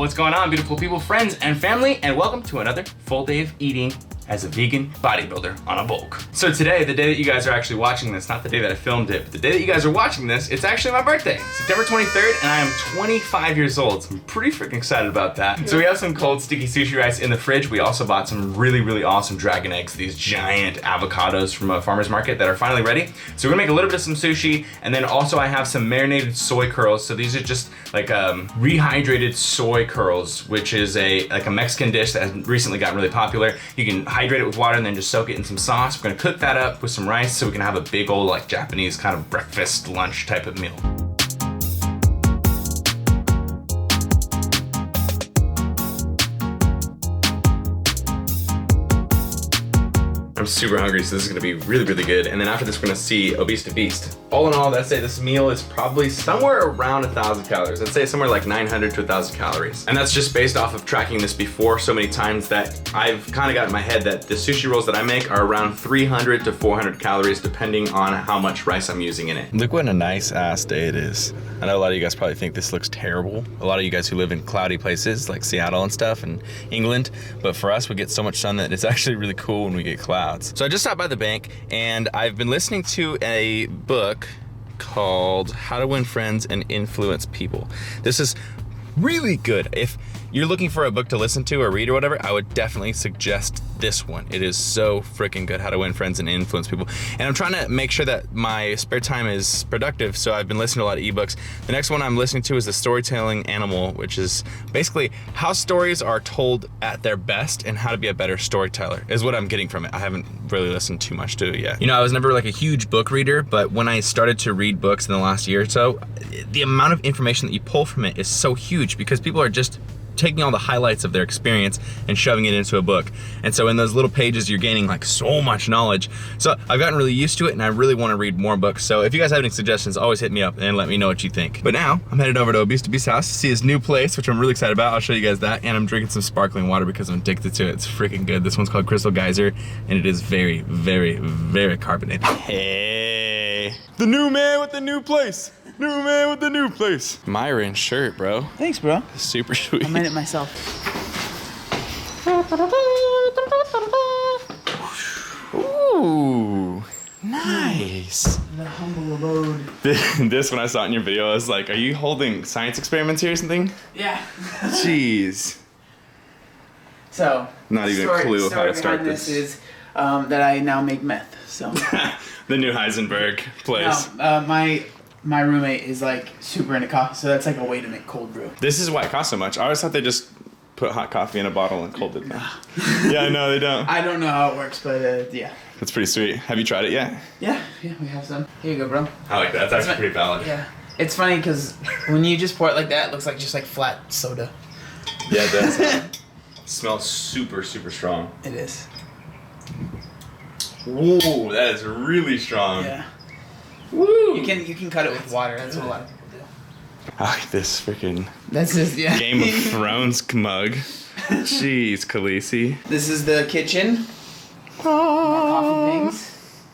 What's going on, beautiful people, friends, and family, and welcome to another full day of eating as a vegan bodybuilder on a bulk. So today, the day that you guys are actually watching this, not the day that I filmed it, but the day that you guys are watching this, it's actually my birthday, September 23rd, and I am 25 years old, so I'm pretty freaking excited about that. So we have some cold sticky sushi rice in the fridge. We also bought some really awesome dragon eggs, these giant avocados from a farmer's market that are finally ready. So we're gonna make a little bit of some sushi, and then also I have some marinated soy curls. So these are just like rehydrated soy curls, which is like a Mexican dish that has recently gotten really popular. You can hydrate it with water and then just soak it in some sauce. We're gonna cook that up with some rice so we can have a big old like Japanese kind of breakfast, lunch type of meal. I'm super hungry, so this is gonna be really good. And then after this, we're gonna see Obese to Beast. All in all, I'd say this meal is probably somewhere around 1,000 calories. I'd say somewhere like 900 to 1,000 calories. And that's just based off of tracking this before so many times that I've kind of got in my head that the sushi rolls that I make are around 300 to 400 calories, depending on how much rice I'm using in it. Look what a nice ass day it is. I know a lot of you guys probably think this looks terrible. A lot of you guys who live in cloudy places like Seattle and stuff and England, but for us, we get so much sun that it's actually really cool when we get clouds. So I just stopped by the bank and I've been listening to a book called How to Win Friends and Influence People. This is really good. If you're looking for a book to listen to or read or whatever, I would definitely suggest this one. It is so freaking good, How to Win Friends and Influence People. And I'm trying to make sure that my spare time is productive, so I've been listening to a lot of ebooks. The next one I'm listening to is The Storytelling Animal, which is basically how stories are told at their best and how to be a better storyteller, is what I'm getting from it. I haven't really listened too much to it yet. You know, I was never like a huge book reader, but when I started to read books in the last year or so, the amount of information that you pull from it is so huge because people are just taking all the highlights of their experience and shoving it into a book. And so in those little pages, you're gaining like so much knowledge. So I've gotten really used to it and I really want to read more books. So if you guys have any suggestions, always hit me up and let me know what you think. But now I'm headed over to Obese to Beast's house to see his new place, which I'm really excited about. I'll show you guys that. And I'm drinking some sparkling water because I'm addicted to it. It's freaking good. This one's called Crystal Geyser and it is very carbonated. Hey, the new man with the new place. New man with the new place. Myron shirt, bro. Thanks, bro. Super sweet. I made it myself. Ooh, nice. The humble abode. This when I saw it in your video, I was like, are you holding science experiments here or something? Yeah. Jeez. So. Not even a clue how to start this. Is that I now make meth. So. The new Heisenberg place. No, my roommate is like super into coffee, so that's like a way to make cold brew. This is why it costs so much. I always thought they just put hot coffee in a bottle and cold it. Yeah, no, they don't. I don't know how it works, but yeah. That's pretty sweet. Have you tried it yet? Yeah, we have some. Here you go, bro. I like that. That's actually pretty valid. Yeah. It's funny because when you just pour it like that, it looks like just like flat soda. Yeah, it does. It smells super strong. It is. Whoa, that is really strong. Yeah. Woo! You can cut it with water. That's what a lot of people do. I like this freaking That's just Game of Thrones mug. Jeez, Khaleesi. This is the kitchen. More coffee things.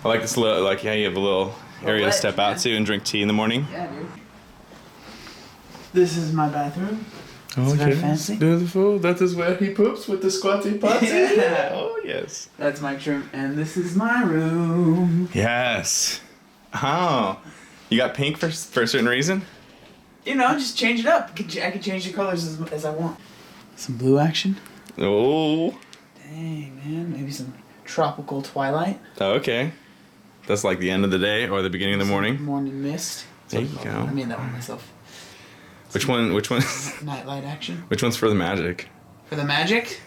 I like this little, like, yeah, you have a little area to step out to and drink tea in the morning. Yeah, dude. This is my bathroom. Oh, it's very fancy. Beautiful. That is where he poops with the squatty potty. Yeah. Oh, yes. That's Mike's room, and this is my room. Yes. Oh, you got pink for a certain reason? You know, just change it up. I can change the colors as I want. Some blue action. Oh. Dang, man. Maybe some tropical twilight. Oh, okay. That's like the end of the day or the beginning of the morning. Morning mist. There you go. I made that one myself. Which one? Nightlight action. Which one's for the magic? For the magic?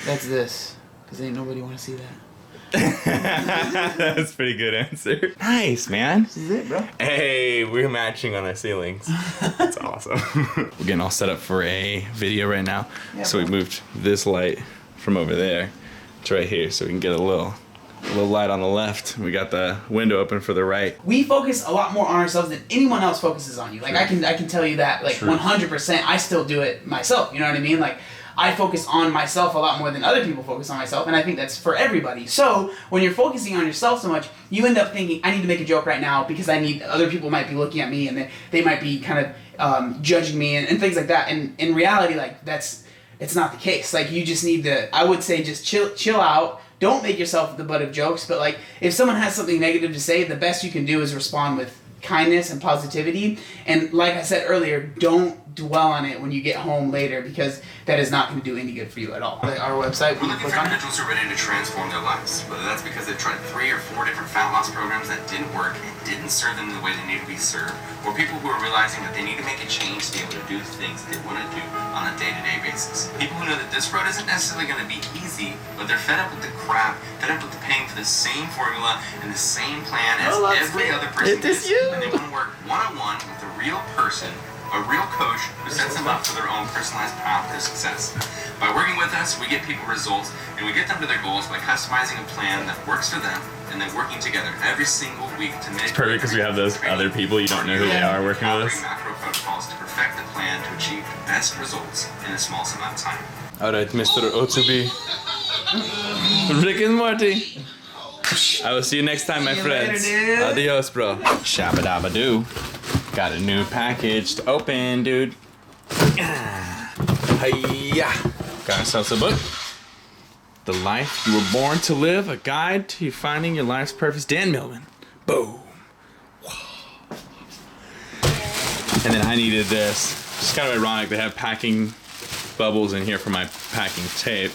That's this. Because ain't nobody want to see that. That's a pretty good answer. Nice, man. This is it, bro. Hey, we're matching on our ceilings. That's awesome. We're getting all set up for a video right now. Yeah, so we moved this light from over there to right here so we can get a little light on the left. We got the window open for the right. We focus a lot more on ourselves than anyone else focuses on you. Like, I can tell you that, like, 100%. I still do it myself, you know what I mean? Like, I focus on myself a lot more than other people focus on myself, and I think that's for everybody. So when you're focusing on yourself so much, you end up thinking, I need to make a joke right now because other people might be looking at me and they might be kind of judging me and things like that. And in reality, like it's not the case. Like you just need to, I would say, just chill out. Don't make yourself the butt of jokes. But like if someone has something negative to say, the best you can do is respond with kindness and positivity. And like I said earlier, don't dwell on it when you get home later, because that is not going to do any good for you at all. Our website, we're looking for individuals who are ready to transform their lives, whether that's because they've tried 3 or 4 different fat loss programs that didn't work and didn't serve them the way they need to be served, or people who are realizing that they need to make a change to be able to do the things that they want to do on a day-to-day basis. People who know that this road isn't necessarily going to be easy, but they're fed up with the crap, fed up with the paying for the same formula and the same plan as every other person does, and they want to work one-on-one with a real person, a real coach who sets them up for their own personalized path to success. By working with us, we get people results, and we get them to their goals by customizing a plan that works for them, and then working together every single week to make. It's perfect because we have those other people, you don't know who they are working with us. Macro protocols to perfect the plan to achieve the best results in the smallest amount of time. Alright, Mr. Otsubi. Rick and Morty. I will see you next time, my friends. Later, Adios, bro. Shabba-dabba-doo. Got a new package to open, dude. Hiya. Got ourselves a book. The Life You Were Born to Live, a guide to finding your life's purpose. Dan Millman. Boom. And then I needed this. It's kind of ironic, they have packing bubbles in here for my packing tape.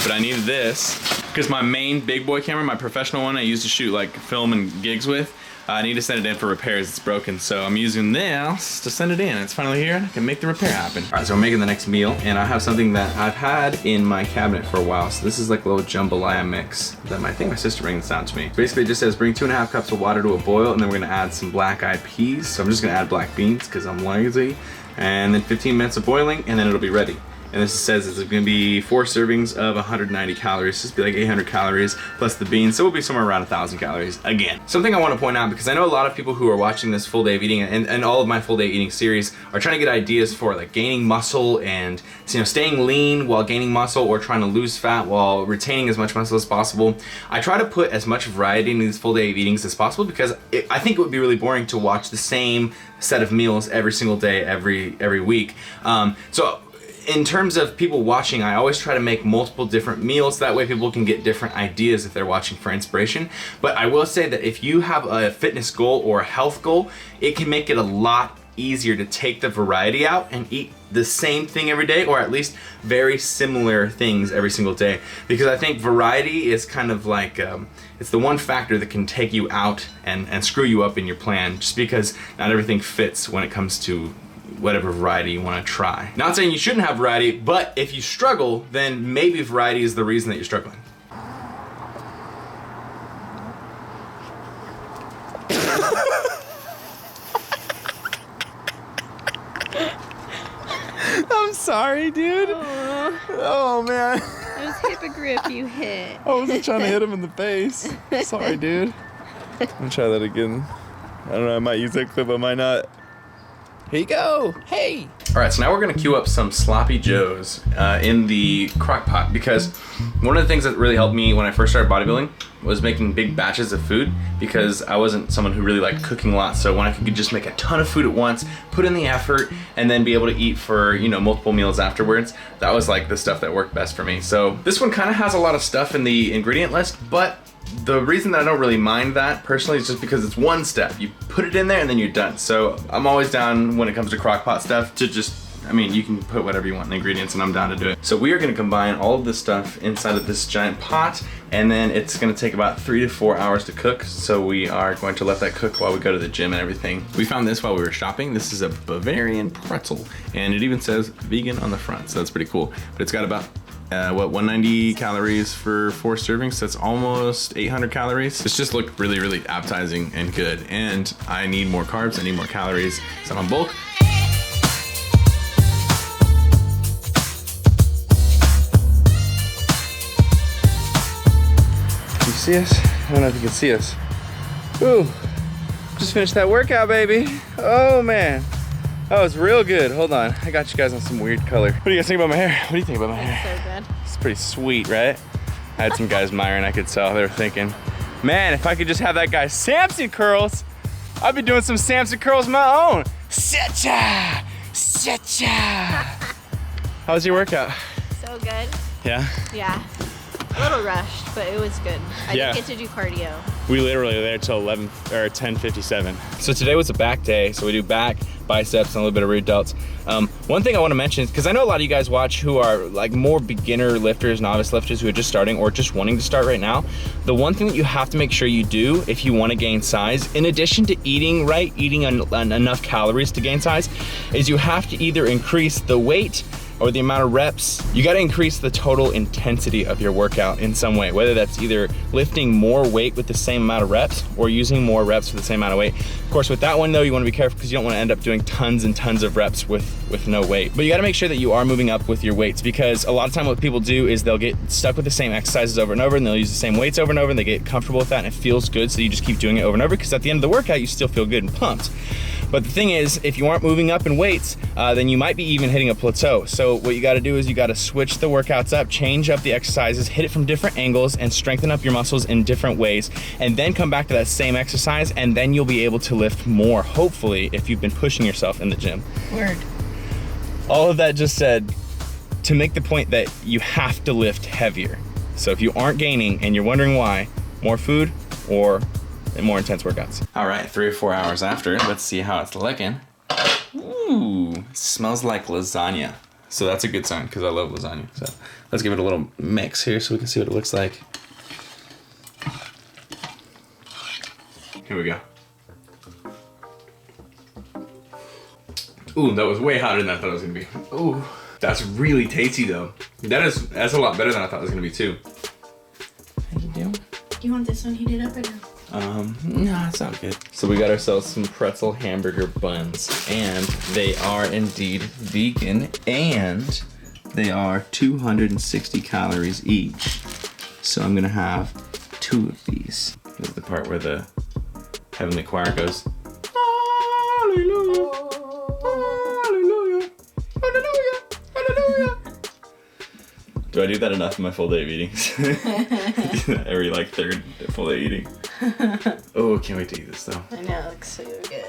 But I needed this because my main big boy camera, my professional one I used to shoot like film and gigs with, I need to send it in for repairs. It's broken, so I'm using this to send it in. It's finally here, and I can make the repair happen. All right, so I'm making the next meal, and I have something that I've had in my cabinet for a while. So this is like a little jambalaya mix that I think my sister brings this down to me. Basically, it just says bring 2.5 cups of water to a boil, and then we're gonna add some black-eyed peas. So I'm just gonna add black beans because I'm lazy, and then 15 minutes of boiling, and then it'll be ready. And this says it's going to be 4 servings of 190 calories. Just be like 800 calories plus the beans. So we'll be somewhere around 1,000 calories again. Something I want to point out, because I know a lot of people who are watching this full day of eating and all of my full day eating series are trying to get ideas for like gaining muscle and staying lean while gaining muscle, or trying to lose fat while retaining as much muscle as possible. I try to put as much variety in these full day of eatings as possible because I think it would be really boring to watch the same set of meals every single day, every week. So in terms of people watching, I always try to make multiple different meals. That way people can get different ideas if they're watching for inspiration. But I will say that if you have a fitness goal or a health goal, it can make it a lot easier to take the variety out and eat the same thing every day, or at least very similar things every single day. Because I think variety is kind of like, it's the one factor that can take you out and screw you up in your plan, just because not everything fits when it comes to whatever variety you want to try. Not saying you shouldn't have variety, but if you struggle, then maybe variety is the reason that you're struggling. I'm sorry, dude. Aww. Oh, man. It was hip a grip you hit. I wasn't trying to hit him in the face. Sorry, dude. I'm gonna try that again. I don't know, I might use that clip, I might not. Here you go. Hey. All right, so now we're gonna queue up some sloppy joes in the crock pot, because one of the things that really helped me when I first started bodybuilding was making big batches of food, because I wasn't someone who really liked cooking a lot. So when I could just make a ton of food at once, put in the effort, and then be able to eat for, multiple meals afterwards, that was like the stuff that worked best for me. So this one kind of has a lot of stuff in the ingredient list, but the reason that I don't really mind that personally is just because it's one step. You put it in there and then you're done. So I'm always down when it comes to crock pot stuff to just, you can put whatever you want in the ingredients and I'm down to do it. So we are gonna combine all of this stuff inside of this giant pot, and then it's gonna take about 3 to 4 hours to cook. So we are going to let that cook while we go to the gym and everything. We found this while we were shopping. This is a Bavarian pretzel, and it even says vegan on the front, so that's pretty cool. But it's got about 190 calories for 4 servings, so that's almost 800 calories. It's just looked really, really appetizing and good. And I need more carbs, I need more calories, so I'm on bulk. Can you see us? I don't know if you can see us. Ooh, just finished that workout, baby. Oh man. Oh, it's real good. Hold on. I got you guys on some weird color. What do you guys think about my hair? What do you think about my hair? So good. It's pretty sweet, right? I had some guys admiring, I could tell. They were thinking, man, if I could just have that guy's Samson curls, I'd be doing some Samson curls of my own. Setcha! Setcha! How was your workout? So good. Yeah? Yeah. A little rushed, but it was good. I Yeah. didn't get to do cardio. We literally were there till 10:57. So today was a back day, so we do back, biceps, and a little bit of rear delts. One thing I want to mention is, because I know a lot of you guys watch who are like more beginner lifters, novice lifters who are just starting or just wanting to start right now, the one thing that you have to make sure you do if you want to gain size, in addition to eating right, eating enough calories to gain size, is you have to either increase the weight or the amount of reps. You gotta increase the total intensity of your workout in some way, whether that's either lifting more weight with the same amount of reps or using more reps for the same amount of weight. Of course, with that one though, you wanna be careful because you don't wanna end up doing tons and tons of reps with no weight. But you gotta make sure that you are moving up with your weights, because a lot of time what people do is they'll get stuck with the same exercises over and over, and they'll use the same weights over and over, and they get comfortable with that and it feels good, so you just keep doing it over and over, because at the end of the workout, you still feel good and pumped. But the thing is, if you aren't moving up in weights, then you might be even hitting a plateau. So what you gotta do is you gotta switch the workouts up, change up the exercises, hit it from different angles, and strengthen up your muscles in different ways, and then come back to that same exercise, and then you'll be able to lift more, hopefully, if you've been pushing yourself in the gym. Word. All of that just said to make the point that you have to lift heavier. So if you aren't gaining and you're wondering why, more food or more intense workouts. All right, 3 or 4 hours after, let's see how it's looking. Ooh, smells like lasagna. So that's a good sign, because I love lasagna. So let's give it a little mix here so we can see what it looks like. Here we go. Ooh, that was way hotter than I thought it was gonna be. Ooh, that's really tasty though. That's a lot better than I thought it was gonna be too. How you doing? You want this one heated up or no? No, it's not good. So we got ourselves some pretzel hamburger buns, and they are indeed vegan, and they are 260 calories each. So I'm gonna have 2 of these. This is the part where the heavenly choir goes, hallelujah, hallelujah, hallelujah, hallelujah. Do I do that enough in my full day of eatings? Every like third full day eating. Oh, can't wait to eat this though. I know, it looks so good.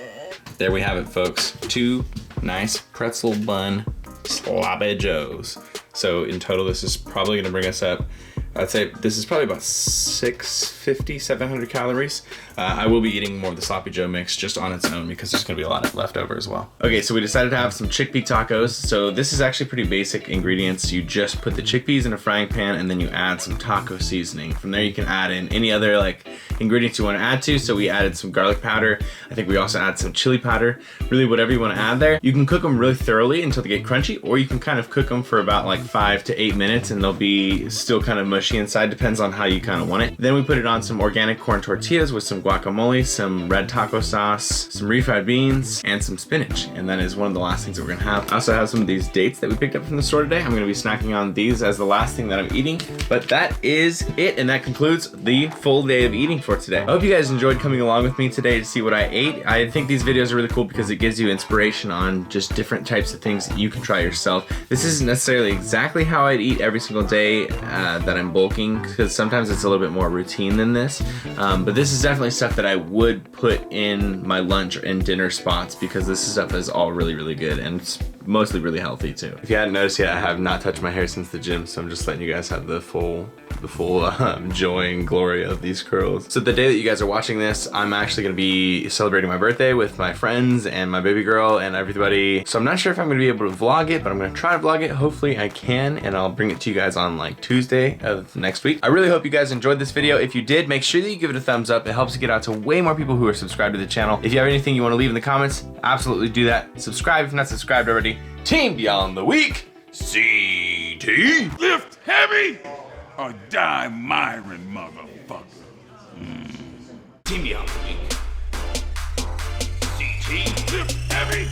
There we have it, folks. 2 nice pretzel bun sloppy joes. So in total, this is probably gonna bring us up, I'd say this is probably about 650, 700 calories. I will be eating more of the sloppy joe mix just on its own because there's gonna be a lot of left over as well. Okay, so we decided to have some chickpea tacos. So this is actually pretty basic ingredients. You just put the chickpeas in a frying pan and then you add some taco seasoning. From there you can add in any other like ingredients you wanna add to. So we added some garlic powder. I think we also add some chili powder. Really whatever you wanna add there. You can cook them really thoroughly until they get crunchy, or you can kind of cook them for about like 5 to 8 minutes and they'll be still kind of mushy inside, depends on how you kind of want it. Then we put it on some organic corn tortillas with some guacamole, some red taco sauce, some refried beans, and some spinach. And that is one of the last things that we're gonna have. I also have some of these dates that we picked up from the store today. I'm gonna be snacking on these as the last thing that I'm eating. But that is it, and that concludes the full day of eating for today. I hope you guys enjoyed coming along with me today to see what I ate. I think these videos are really cool because it gives you inspiration on just different types of things that you can try yourself. This isn't necessarily exactly how I'd eat every single day that I'm bulking, because sometimes it's a little bit more routine than this. But this is definitely stuff that I would put in my lunch and dinner spots, because this stuff is all really, really good, and it's mostly really healthy too. If you hadn't noticed yet, I have not touched my hair since the gym, so I'm just letting you guys have the full joy and glory of these curls. So the day that you guys are watching this, I'm actually gonna be celebrating my birthday with my friends and my baby girl and everybody. So I'm not sure if I'm gonna be able to vlog it, but I'm gonna try to vlog it. Hopefully I can, and I'll bring it to you guys on like Tuesday of next week. I really hope you guys enjoyed this video. If you did, make sure that you give it a thumbs up. It helps get out to way more people who are subscribed to the channel. If you have anything you wanna leave in the comments, absolutely do that. Subscribe if you're not subscribed already. Team Beyond the Week, CT. Lift heavy or die Myron, motherfucker. Team Beyond the Week. CT, lift heavy